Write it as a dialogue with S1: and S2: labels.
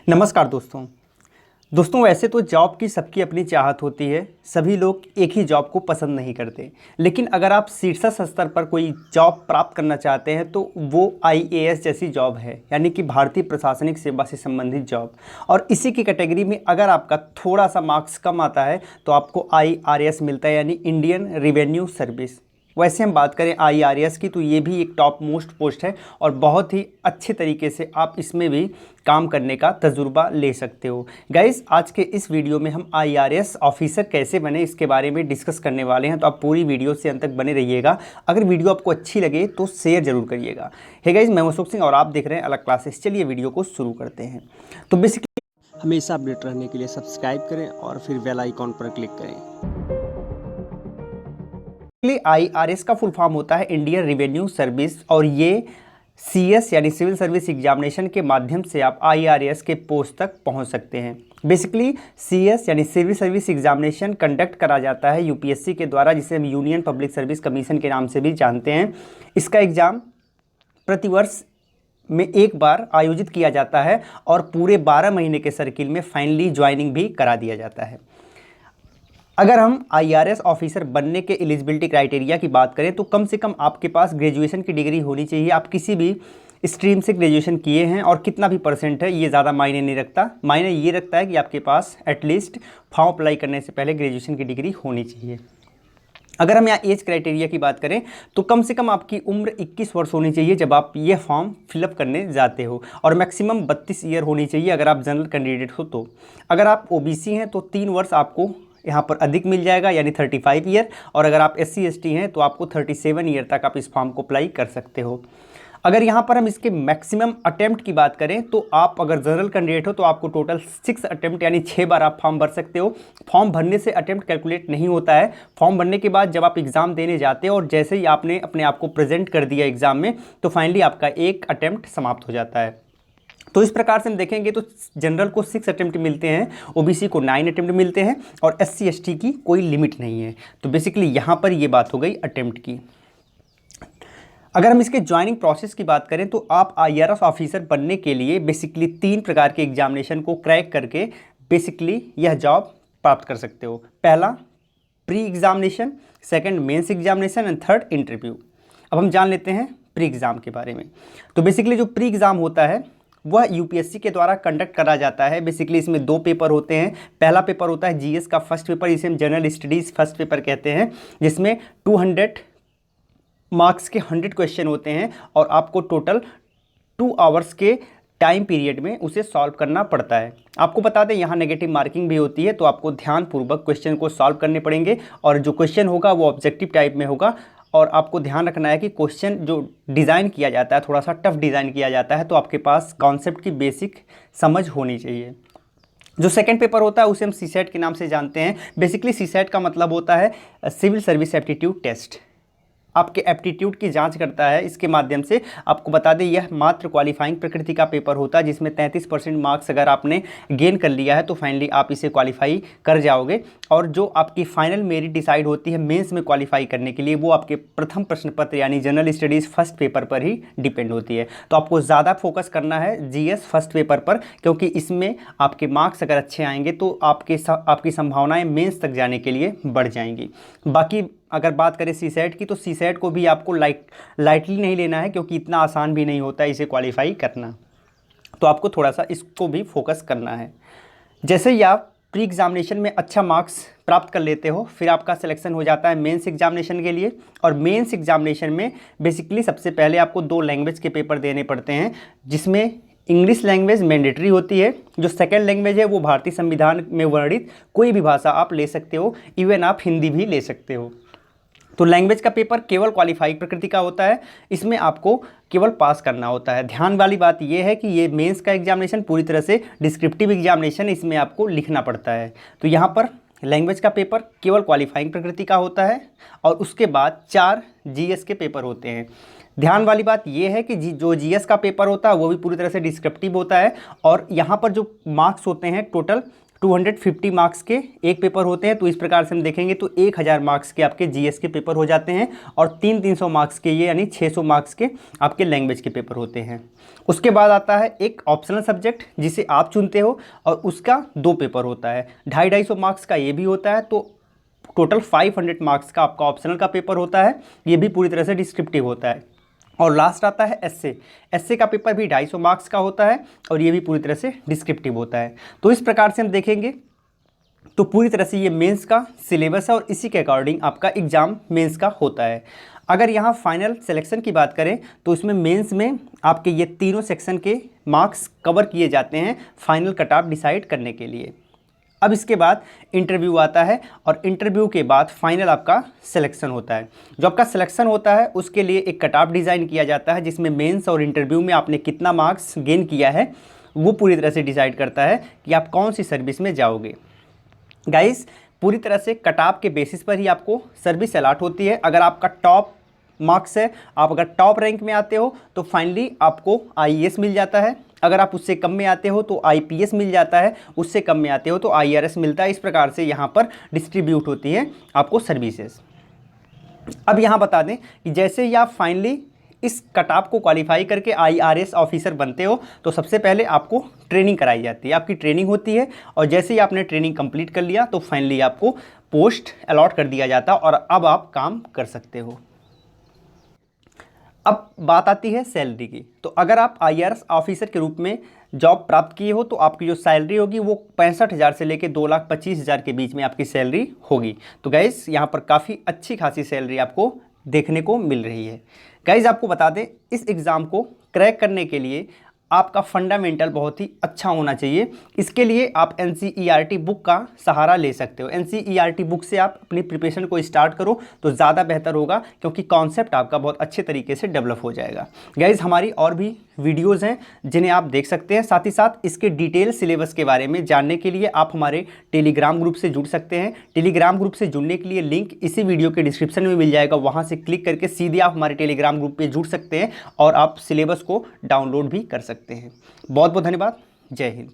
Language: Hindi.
S1: नमस्कार दोस्तों वैसे तो जॉब की सबकी अपनी चाहत होती है। सभी लोग एक ही जॉब को पसंद नहीं करते, लेकिन अगर आप शीर्ष स्तर पर कोई जॉब प्राप्त करना चाहते हैं तो वो आईएएस जैसी जॉब है, यानी कि भारतीय प्रशासनिक सेवा से संबंधित जॉब। और इसी की कैटेगरी में अगर आपका थोड़ा सा मार्क्स कम आता है तो आपको आईआरएस मिलता है, यानी इंडियन रिवेन्यू सर्विस। वैसे हम बात करें आईआरएस की तो ये भी एक टॉप मोस्ट पोस्ट है और बहुत ही अच्छे तरीके से आप इसमें भी काम करने का तजुर्बा ले सकते हो। गाइस, आज के इस वीडियो में हम आईआरएस ऑफिसर कैसे बने इसके बारे में डिस्कस करने वाले हैं, तो आप पूरी वीडियो से अंत तक बने रहिएगा। अगर वीडियो आपको अच्छी लगे तो शेयर जरूर करिएगा। हे गाइस, मैं अशोक सिंह और आप देख रहे हैं अलग क्लासेस। चलिए वीडियो को शुरू करते हैं। तो बेसिकली
S2: हमेशा अपडेट रहने के लिए सब्सक्राइब करें और फिर बेल आइकॉन पर क्लिक करें।
S1: आईआरएस का फुल फॉर्म होता है इंडियन रिवेन्यू सर्विस, और ये सीएस यानी सिविल सर्विस एग्जामिनेशन के माध्यम से आप आईआरएस के पोस्ट तक पहुंच सकते हैं। बेसिकली सीएस यानी सिविल सर्विस एग्जामिनेशन कंडक्ट करा जाता है यूपीएससी के द्वारा, जिसे हम यूनियन पब्लिक सर्विस कमीशन के नाम से भी जानते हैं। इसका एग्ज़ाम प्रतिवर्ष में एक बार आयोजित किया जाता है और पूरे 12 महीने के सर्किल में फाइनली ज्वाइनिंग भी करा दिया जाता है। अगर हम आईआरएस ऑफिसर बनने के एलिजिबिलिटी क्राइटेरिया की बात करें तो कम से कम आपके पास ग्रेजुएशन की डिग्री होनी चाहिए। आप किसी भी स्ट्रीम से ग्रेजुएशन किए हैं और कितना भी परसेंट है ये ज़्यादा मायने नहीं रखता। मायने ये रखता है कि आपके पास एटलीस्ट फॉर्म अप्लाई करने से पहले ग्रेजुएशन की डिग्री होनी चाहिए। अगर हम यहाँ एज क्राइटेरिया की बात करें तो कम से कम आपकी उम्र 21 वर्ष होनी चाहिए जब आप ये फॉर्म फिलअप करने जाते हो, और मैक्सिमम 32 ईयर होनी चाहिए अगर आप जनरल कैंडिडेट हो तो। अगर आप ओबीसी हैं तो 3 वर्ष आपको यहाँ पर अधिक मिल जाएगा, यानी 35 ईयर, और अगर आप SC ST हैं तो आपको 37 ईयर तक आप इस फॉर्म को अप्लाई कर सकते हो। अगर यहाँ पर हम इसके मैक्सिमम अटेम्प्ट की बात करें तो आप अगर जनरल कैंडिडेट हो तो आपको टोटल 6 अटेम्प्ट यानी 6 बार आप फॉर्म भर सकते हो। फॉर्म भरने से अटेम्प्ट कैलकुलेट नहीं होता है। फॉर्म भरने के बाद जब आप एग्ज़ाम देने जाते हो और जैसे ही आपने अपने आप को प्रेजेंट कर दिया एग्ज़ाम में तो फाइनली आपका एक अटेम्प्ट समाप्त हो जाता है। तो इस प्रकार से हम देखेंगे तो जनरल को 6 अटेम्प्ट मिलते हैं, ओबीसी को 9 अटेम्प्ट मिलते हैं और SC ST की कोई लिमिट नहीं है। तो बेसिकली यहाँ पर ये बात हो गई अटेम्प्ट की। अगर हम इसके ज्वाइनिंग प्रोसेस की बात करें तो आप आईआरएस ऑफिसर बनने के लिए बेसिकली 3 प्रकार के एग्जामिनेशन को क्रैक करके बेसिकली यह जॉब प्राप्त कर सकते हो। पहला pre examination, second mains examination and third interview. अब हम जान लेते हैं प्री एग्ज़ाम के बारे में। तो बेसिकली जो प्री एग्ज़ाम होता है वह यूपीएससी के द्वारा कंडक्ट करा जाता है। बेसिकली इसमें 2 पेपर होते हैं। पहला पेपर होता है जीएस का फर्स्ट पेपर, जिसे हम जनरल स्टडीज़ फर्स्ट पेपर कहते हैं, जिसमें 200 मार्क्स के 100 क्वेश्चन होते हैं और आपको टोटल 2 आवर्स के टाइम पीरियड में उसे सॉल्व करना पड़ता है। आपको बता दें यहाँ नेगेटिव मार्किंग भी होती है, तो आपको ध्यानपूर्वक क्वेश्चन को सॉल्व करने पड़ेंगे और जो क्वेश्चन होगा वो ऑब्जेक्टिव टाइप में होगा। और आपको ध्यान रखना है कि क्वेश्चन जो डिज़ाइन किया जाता है थोड़ा सा टफ डिज़ाइन किया जाता है, तो आपके पास कॉन्सेप्ट की बेसिक समझ होनी चाहिए। जो सेकंड पेपर होता है उसे हम सीसेट के नाम से जानते हैं। बेसिकली सीसेट का मतलब होता है सिविल सर्विस एप्टीट्यूड टेस्ट। आपके एप्टीट्यूड की जांच करता है। इसके माध्यम से आपको बता दें यह मात्र क्वालिफाइंग प्रकृति का पेपर होता है, जिसमें 33% मार्क्स अगर आपने गेन कर लिया है तो फाइनली आप इसे क्वालिफाई कर जाओगे। और जो आपकी फाइनल मेरिट डिसाइड होती है मेंस में क्वालिफाई करने के लिए, वो आपके प्रथम प्रश्न पत्र यानी जनरल स्टडीज़ फर्स्ट पेपर पर ही डिपेंड होती है। तो आपको ज़्यादा फोकस करना है जीएस फर्स्ट पेपर पर, क्योंकि इसमें आपके मार्क्स अगर अच्छे आएंगे तो आपकी संभावनाएँ मेंस तक जाने के लिए बढ़ जाएंगी। बाकी अगर बात करें सीसेट की तो सीसेट को भी आपको लाइटली नहीं लेना है, क्योंकि इतना आसान भी नहीं होता है इसे क्वालिफाई करना। तो आपको थोड़ा सा इसको भी फोकस करना है। जैसे ही आप प्री एग्जामिनेशन में अच्छा मार्क्स प्राप्त कर लेते हो, फिर आपका सिलेक्शन हो जाता है मेंस एग्जामिनेशन के लिए। और मेंस एग्जामिनेशन में बेसिकली सबसे पहले आपको 2 लैंग्वेज के पेपर देने पड़ते हैं, जिसमें इंग्लिश लैंग्वेज मैंडेटरी होती है। जो सेकेंड लैंग्वेज है वो भारतीय संविधान में वर्णित कोई भी भाषा आप ले सकते हो, इवन आप हिंदी भी ले सकते हो। तो लैंग्वेज का पेपर केवल क्वालिफाइड प्रकृति का होता है, इसमें आपको केवल पास करना होता है। ध्यान वाली बात यह है कि ये मेंस का एग्जामिनेशन पूरी तरह से डिस्क्रिप्टिव एग्जामिनेशन, इसमें आपको लिखना पड़ता है। तो यहाँ पर लैंग्वेज का पेपर केवल क्वालिफाइंग प्रकृति का होता है और उसके बाद 4 जीएस के पेपर होते हैं। ध्यान वाली बात यह है कि जो जीएस का पेपर होता है वो भी पूरी तरह से डिस्क्रिप्टिव होता है और यहाँ पर जो मार्क्स होते हैं टोटल 250 मार्क्स के एक पेपर होते हैं, तो इस प्रकार से हम देखेंगे तो 1000 मार्क्स के आपके जीएस के पेपर हो जाते हैं और 300 मार्क्स के ये यानी 600 मार्क्स के आपके लैंग्वेज के पेपर होते हैं। उसके बाद आता है एक ऑप्शनल सब्जेक्ट जिसे आप चुनते हो और उसका 2 पेपर होता है, 250 मार्क्स का ये भी होता है, तो टोटल 500 मार्क्स का आपका ऑप्शनल का पेपर होता है, ये भी पूरी तरह से डिस्क्रिप्टिव होता है। और लास्ट आता है एसए का पेपर भी 250 मार्क्स का होता है और ये भी पूरी तरह से डिस्क्रिप्टिव होता है। तो इस प्रकार से हम देखेंगे तो पूरी तरह से ये मेंस का सिलेबस है और इसी के अकॉर्डिंग आपका एग्ज़ाम मेंस का होता है। अगर यहाँ फाइनल सिलेक्शन की बात करें तो इसमें मेंस में आपके ये तीनों सेक्शन के मार्क्स कवर किए जाते हैं फाइनल कट ऑफ डिसाइड करने के लिए। अब इसके बाद इंटरव्यू आता है और इंटरव्यू के बाद फाइनल आपका सिलेक्शन होता है। जो आपका सिलेक्शन होता है उसके लिए एक कट ऑफ डिज़ाइन किया जाता है जिसमें मेंस और इंटरव्यू में आपने कितना मार्क्स गेन किया है वो पूरी तरह से डिसाइड करता है कि आप कौन सी सर्विस में जाओगे। गाइस, पूरी तरह से कट ऑफ के बेसिस पर ही आपको सर्विस अलॉट होती है। अगर आपका टॉप मार्क्स है, आप अगर टॉप रैंक में आते हो तो फाइनली आपको आईएएस मिल जाता है, अगर आप उससे कम में आते हो तो आईपीएस मिल जाता है, उससे कम में आते हो तो आईआरएस मिलता है। इस प्रकार से यहाँ पर डिस्ट्रीब्यूट होती है आपको सर्विसेज। अब यहाँ बता दें कि जैसे ही आप फाइनली इस कट ऑफ को क्वालिफाई करके आईआरएस ऑफिसर बनते हो तो सबसे पहले आपको ट्रेनिंग कराई जाती है, आपकी ट्रेनिंग होती है और जैसे ही आपने ट्रेनिंग कंप्लीट कर लिया तो फाइनली आपको पोस्ट अलॉट कर दिया जाता है और अब आप काम कर सकते हो। अब बात आती है सैलरी की। तो अगर आप आईआरएस ऑफिसर के रूप में जॉब प्राप्त किए हो तो आपकी जो सैलरी होगी वो 65,000 से लेकर 2,25,000 के बीच में आपकी सैलरी होगी। तो गाइस, यहाँ पर काफ़ी अच्छी खासी सैलरी आपको देखने को मिल रही है। गाइस, आपको बता दें इस एग्ज़ाम को क्रैक करने के लिए आपका फंडामेंटल बहुत ही अच्छा होना चाहिए। इसके लिए आप एनसीईआरटी बुक का सहारा ले सकते हो। एनसीईआरटी बुक से आप अपनी प्रिपरेशन को स्टार्ट करो तो ज़्यादा बेहतर होगा क्योंकि कॉन्सेप्ट आपका बहुत अच्छे तरीके से डेवलप हो जाएगा। गाइज़, हमारी और भी वीडियोज़ हैं जिन्हें आप देख सकते हैं। साथ ही साथ इसके डिटेल सिलेबस के बारे में जानने के लिए आप हमारे टेलीग्राम ग्रुप से जुड़ सकते हैं। टेलीग्राम ग्रुप से जुड़ने के लिए लिंक इसी वीडियो के डिस्क्रिप्शन में मिल जाएगा, वहाँ से क्लिक करके सीधे आप हमारे टेलीग्राम ग्रुप पे जुड़ सकते हैं और आप सिलेबस को डाउनलोड भी कर सकते हैं। बहुत बहुत धन्यवाद। जय हिंद।